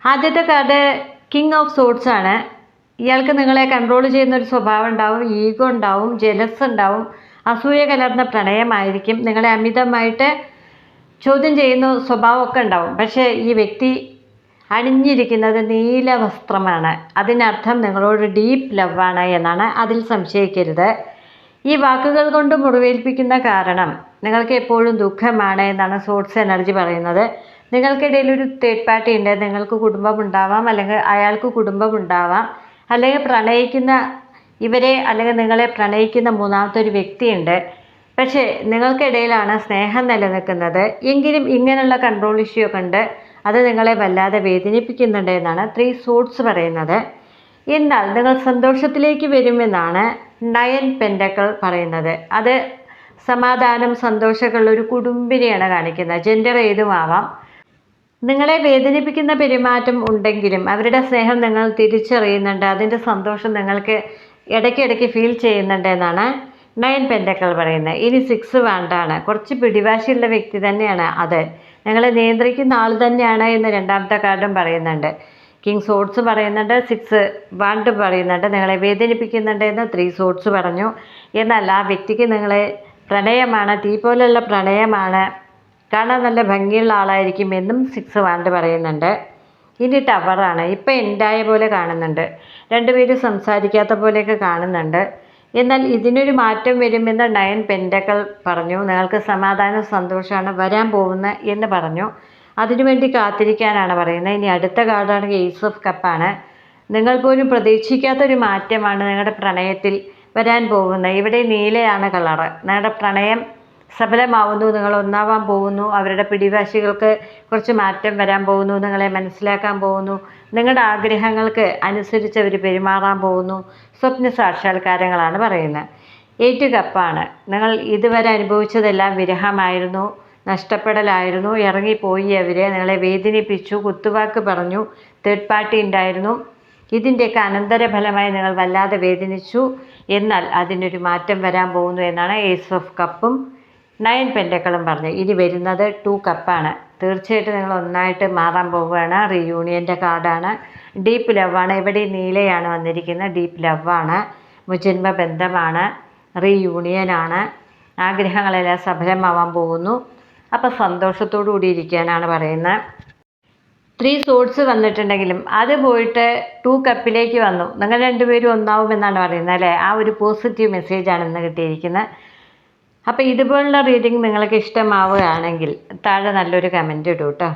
ആദ്യത്തെ card king of swords ആണ്. ഇയാൾക്ക് നിങ്ങളെ കൺട്രോൾ ചെയ്യുന്ന ഒരു സ്വഭാവം ഉണ്ടാവും, ഈഗോ ഉണ്ടാവും, ജലസ് ഉണ്ടാവും, അസൂയ കലർന്ന പ്രണയമായിരിക്കും, നിങ്ങളെ അമിതമായിട്ട് ചോദ്യം ചെയ്യുന്ന സ്വഭാവമൊക്കെ ഉണ്ടാവും. പക്ഷേ ഈ വ്യക്തി അണിഞ്ഞിരിക്കുന്നത് നീല വസ്ത്രമാണ്. അതിനർത്ഥം നിങ്ങളോട് ഡീപ്പ് ലവാണ് എന്നാണ്. അതിൽ സംശയിക്കരുത്. ഈ വാക്കുകൾ കൊണ്ട് മുറിവേൽപ്പിക്കുന്ന കാരണം നിങ്ങൾക്ക് എപ്പോഴും ദുഃഖമാണ് എന്നാണ് സോഡ്സ് എനർജി പറയുന്നത്. നിങ്ങൾക്കിടയിൽ ഒരു തേർഡ് പാർട്ടി ഉണ്ട്. നിങ്ങൾക്ക് കുടുംബമുണ്ടാവാം, അല്ലെങ്കിൽ അയാൾക്ക് കുടുംബമുണ്ടാവാം, അല്ലെങ്കിൽ പ്രണയിക്കുന്ന ഇവരെ അല്ലെങ്കിൽ നിങ്ങളെ പ്രണയിക്കുന്ന മൂന്നാമത്തെ ഒരു വ്യക്തിയുണ്ട്. പക്ഷേ നിങ്ങൾക്കിടയിലാണ് സ്നേഹം നിലനിൽക്കുന്നത്. എങ്കിലും ഇങ്ങനെയുള്ള കൺട്രോൾ ഇഷ്യൂ ഒക്കെ ഉണ്ട്. അത് നിങ്ങളെ വല്ലാതെ വേദനിപ്പിക്കുന്നുണ്ട് എന്നാണ് 3 സോഡ്സ് പറയുന്നത്. എന്നാൽ നിങ്ങൾ സന്തോഷത്തിലേക്ക് വരുമെന്നാണ് 9 പെൻറ്റക്കിൾ പറയുന്നത്. അത് സമാധാനം, സന്തോഷമുള്ള ഒരു കുടുംബിനെയാണ് കാണിക്കുന്നത്. ജെൻഡർ ഏതുമാവാം. നിങ്ങളെ വേദനിപ്പിക്കുന്ന പെരുമാറ്റം ഉണ്ടെങ്കിലും അവരുടെ സ്നേഹം നിങ്ങൾ തിരിച്ചറിയുന്നുണ്ട്. അതിൻ്റെ സന്തോഷം നിങ്ങൾക്ക് ഇടയ്ക്കിടയ്ക്ക് ഫീൽ ചെയ്യുന്നുണ്ട് എന്നാണ് 9 പെൻറ്റക്കിൾ പറയുന്നത്. ഇനി 6 വാണ്ടാണ്. കുറച്ച് പിടിവാശിയുള്ള വ്യക്തി തന്നെയാണ് അത്. നിങ്ങളെ നിയന്ത്രിക്കുന്ന ആൾ തന്നെയാണ് എന്ന് രണ്ടാമത്തെ കാർഡും പറയുന്നുണ്ട്. കിങ് സോഡ്സ് പറയുന്നുണ്ട്, 6 വാണ്ട് പറയുന്നുണ്ട്. നിങ്ങളെ വേദനിപ്പിക്കുന്നുണ്ട് എന്ന് 3 സോഡ്സ് പറഞ്ഞു. എന്നാൽ ആ വ്യക്തിക്ക് നിങ്ങളെ പ്രണയമാണ്, തീ പോലുള്ള പ്രണയമാണ്, കാണാൻ നല്ല ഭംഗിയുള്ള ആളായിരിക്കും എന്നും 6 വാണ്ട് പറയുന്നുണ്ട്. ഇനി ടവറാണ്. ഇപ്പം എൻഡായ പോലെ കാണുന്നുണ്ട്. രണ്ടുപേരും സംസാരിക്കാത്ത പോലെയൊക്കെ കാണുന്നുണ്ട്. എന്നാൽ ഇതിനൊരു മാറ്റം വരുമെന്ന് 9 പെൻറ്റക്കിൾ പറഞ്ഞു. നിങ്ങൾക്ക് സമാധാനം, സന്തോഷമാണ് വരാൻ പോകുന്നത് എന്ന് പറഞ്ഞു. അതിനുവേണ്ടി കാത്തിരിക്കാനാണ് പറയുന്നത്. ഇനി അടുത്ത കാർഡാണ് ഏസ് ഓഫ് കപ്പാണ്. നിങ്ങൾ പോലും പ്രതീക്ഷിക്കാത്തൊരു മാറ്റമാണ് നിങ്ങളുടെ പ്രണയത്തിൽ വരാൻ പോകുന്നത്. ഇവിടെ നീലയാണ് കളറ്. നിങ്ങളുടെ പ്രണയം സഫലമാവുന്നു, നിങ്ങൾ ഒന്നാവാൻ പോകുന്നു, അവരുടെ പിടിവാശികൾക്ക് കുറച്ച് മാറ്റം വരാൻ പോകുന്നു, നിങ്ങളെ മനസ്സിലാക്കാൻ പോകുന്നു, നിങ്ങളുടെ ആഗ്രഹങ്ങൾക്ക് അനുസരിച്ച് അവർ പെരുമാറാൻ പോകുന്നു. സ്വപ്ന സാക്ഷാത്കാരങ്ങളാണ് പറയുന്നത്. 8 കപ്പാണ്. നിങ്ങൾ ഇതുവരെ അനുഭവിച്ചതെല്ലാം വിരഹമായിരുന്നു, നഷ്ടപ്പെടലായിരുന്നു. ഇറങ്ങിപ്പോയി അവർ, നിങ്ങളെ വേദനിപ്പിച്ചു, കുത്തുവാക്ക് പറഞ്ഞു, തേർഡ് പാർട്ടി ഉണ്ടായിരുന്നു. ഇതിൻ്റെയൊക്കെ അനന്തരഫലമായി നിങ്ങൾ വല്ലാതെ വേദനിച്ചു. എന്നാൽ അതിനൊരു മാറ്റം വരാൻ പോകുന്നു എന്നാണ് ഏസ് ഓഫ് കപ്പും 9 പെൻറ്റക്കിളും പറഞ്ഞു. ഇനി വരുന്നത് 2 കപ്പാണ്. തീർച്ചയായിട്ടും നിങ്ങൾ ഒന്നായിട്ട് മാറാൻ പോവുകയാണ്. റീയൂണിയൻ്റെ കാർഡാണ്. ഡീപ്പ് ലവാണ്. ഇവിടെ നീലയാണ് വന്നിരിക്കുന്നത്. ഡീപ്പ് ലവാണ്, മുജന്മ ബന്ധമാണ്, റീയൂണിയനാണ്, ആഗ്രഹങ്ങളെല്ലാം സഫലമാവാൻ പോകുന്നു. അപ്പോൾ സന്തോഷത്തോടു കൂടി ഇരിക്കാനാണ് പറയുന്നത്. 3 സോഡ്സ് വന്നിട്ടുണ്ടെങ്കിലും അത് പോയിട്ട് 2 കപ്പിലേക്ക് വന്നു. നിങ്ങൾ രണ്ടുപേരും ഒന്നാവുമെന്നാണ് പറയുന്നത് അല്ലേ? ആ ഒരു പോസിറ്റീവ് മെസ്സേജാണ് ഇന്ന് കിട്ടിയിരിക്കുന്നത്. അപ്പോൾ ഇതുപോലുള്ള റീഡിംഗ് നിങ്ങൾക്ക് ഇഷ്ടമാവുകയാണെങ്കിൽ താഴെ നല്ലൊരു കമൻറ്റ് ഇടൂ കേട്ടോ.